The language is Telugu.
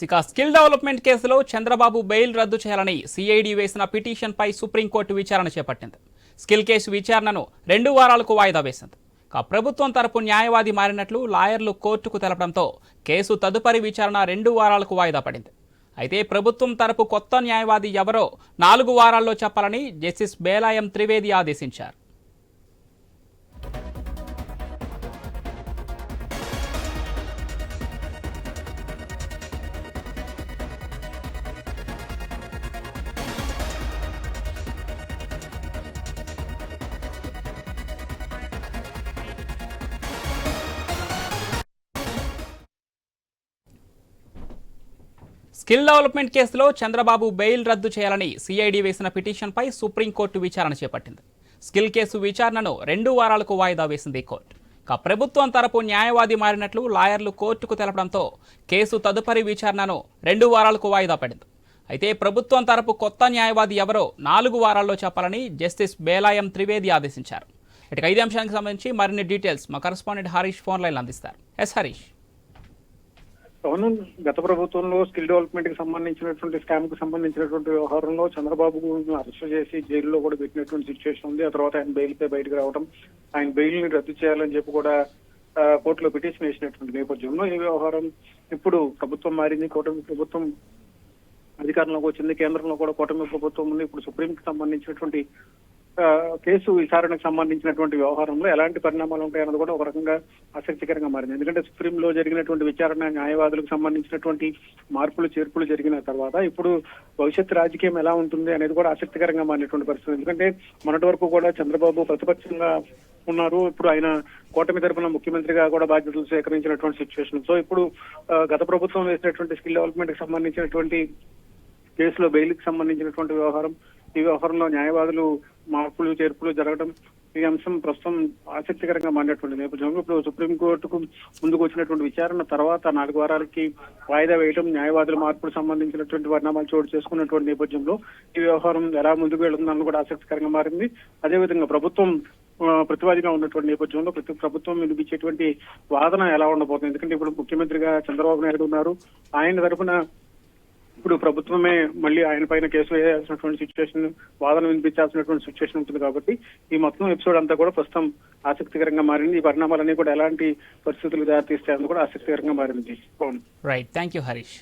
ఇక స్కిల్ డెవలప్మెంట్ కేసులో చంద్రబాబు బెయిల్ రద్దు చేయాలని సిఐడి వేసిన పిటిషన్పై సుప్రీంకోర్టు విచారణ చేపట్టింది. స్కిల్ కేసు విచారణను 2 వారాలకు వాయిదా వేసింది. ఇక ప్రభుత్వం తరపు న్యాయవాది మారినట్లు లాయర్లు కోర్టుకు తెలపడంతో కేసు తదుపరి విచారణ 2 వారాలకు వాయిదా పడింది. అయితే ప్రభుత్వం తరపు కొత్త న్యాయవాది ఎవరో 4 వారాల్లో చెప్పాలని జస్టిస్ బేలాయం త్రివేది ఆదేశించారు. స్కిల్ డెవలప్మెంట్ కేసులో చంద్రబాబు బెయిల్ రద్దు చేయాలని సిఐడి వేసిన పిటిషన్పై సుప్రీంకోర్టు విచారణ చేపట్టింది. స్కిల్ కేసు విచారణను 2 వారాలకు వాయిదా వేసింది కోర్టు. ఇక ప్రభుత్వం తరపు న్యాయవాది మారినట్లు లాయర్లు కోర్టుకు తెలపడంతో కేసు తదుపరి విచారణను 2 వారాలకు వాయిదా పడింది. అయితే ప్రభుత్వం తరపు కొత్త న్యాయవాది ఎవరో 4 వారాల్లో చెప్పాలని జస్టిస్ బేలాయం త్రివేది ఆదేశించారు. ఇక ఇదే అంశానికి సంబంధించి మరిన్ని డీటెయిల్స్ మా కరెస్పాండెంట్ హరీష్ ఫోన్ లైన్ అందిస్తారు. ఎస్ హరీష్. అవును, గత ప్రభుత్వంలో స్కిల్ డెవలప్మెంట్ కి సంబంధించినటువంటి స్కామ్ కి సంబంధించినటువంటి వ్యవహారంలో చంద్రబాబు అరెస్ట్ చేసి జైల్లో కూడా పెట్టినటువంటి సిచ్యువేషన్ ఉంది. ఆ తర్వాత ఆయన బెయిల్ పై బయటకు రావడం, ఆయన బెయిల్ ని రద్దు చేయాలని చెప్పి కూడా కోర్టులో పిటిషన్ వేసినటువంటి నేపథ్యంలో ఈ వ్యవహారం ఇప్పుడు ప్రభుత్వం మారింది. కూటమి ప్రభుత్వం అధికారంలోకి వచ్చింది. కేంద్రంలో కూడా కూటమి ప్రభుత్వం ఉంది. ఇప్పుడు సుప్రీంకి సంబంధించినటువంటి కేసు విచారణకు సంబంధించినటువంటి వ్యవహారంలో ఎలాంటి పరిణామాలు ఉంటాయన్నది కూడా ఒక రకంగా ఆసక్తికరంగా మారింది. ఎందుకంటే సుప్రీంలో జరిగినటువంటి విచారణ న్యాయవాదులకు సంబంధించినటువంటి మార్పులు చేర్పులు జరిగిన తర్వాత ఇప్పుడు భవిష్యత్ రాజకీయం ఎలా ఉంటుంది అనేది కూడా ఆసక్తికరంగా మారినటువంటి పరిస్థితి. ఎందుకంటే మొన్నటి వరకు కూడా చంద్రబాబు ప్రతిపక్షంగా ఉన్నారు. ఇప్పుడు ఆయన కూటమి తరపున ముఖ్యమంత్రిగా కూడా బాధ్యతలు స్వీకరించినటువంటి సిచ్యువేషన్. సో ఇప్పుడు గత ప్రభుత్వం వేసినటువంటి స్కిల్ డెవలప్మెంట్ కి సంబంధించినటువంటి కేసులో బెయిల్ కి సంబంధించినటువంటి వ్యవహారం, ఈ వ్యవహారంలో న్యాయవాదులు మార్పులు చేర్పులు జరగడం, ఈ అంశం ప్రస్తుతం ఆసక్తికరంగా మారినటువంటి నేపథ్యంలో ఇప్పుడు సుప్రీంకోర్టుకు ముందుకు వచ్చినటువంటి విచారణ తర్వాత 4 వారాలకి వాయిదా వేయడం, న్యాయవాదుల మార్పులు సంబంధించినటువంటి పరిణామాలు చోటు చేసుకున్నటువంటి నేపథ్యంలో ఈ వ్యవహారం ఎలా ముందుకు వెళ్తుందని కూడా ఆసక్తికరంగా మారింది. అదేవిధంగా ప్రభుత్వం ప్రతివాదిగా ఉన్నటువంటి నేపథ్యంలో ప్రభుత్వం వినిపించేటువంటి వాదన ఎలా ఉండబోతుంది. ఎందుకంటే ఇప్పుడు ముఖ్యమంత్రిగా చంద్రబాబు నాయుడు ఉన్నారు. ఆయన తరఫున ఇప్పుడు ప్రభుత్వమే మళ్ళీ ఆయన పైన కేసు వేయాల్సినటువంటి సిచ్యువేషన్, వాదన వినిపించాల్సినటువంటి సిచ్యువేషన్ ఉంటుంది. కాబట్టి ఈ మొత్తం ఎపిసోడ్ అంతా కూడా ప్రస్తుతం ఆసక్తికరంగా మారింది. ఈ పరిణామాలన్నీ కూడా ఎలాంటి పరిస్థితులు దారితీస్తాయని కూడా ఆసక్తికరంగా మారింది. Right, thank you Harish.